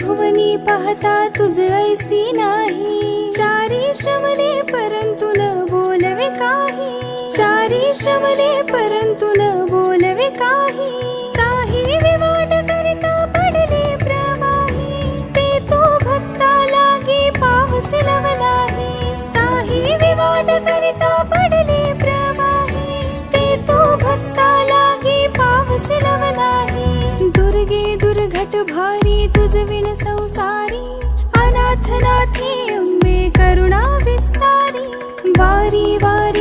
त्रिभुवनी पाहता तुझ ऐसी नाही. चारी श्रवणे परंतु न बोलवे काही. चारी श्रवणे परंतु न बोलवे काही. साही विवाद करिता पडले प्रवाही. ते तो भक्ता लागी पावसी लवलाही. साही विवाद करिता पडले प्रवाही. ते तो भक्ता लागी पावसी लवलाही. दुर्गे दुर्घट भारी तुझ विण संसारी. अनाथ नाथे अंबे करुणा विस्तारी. वारी वारी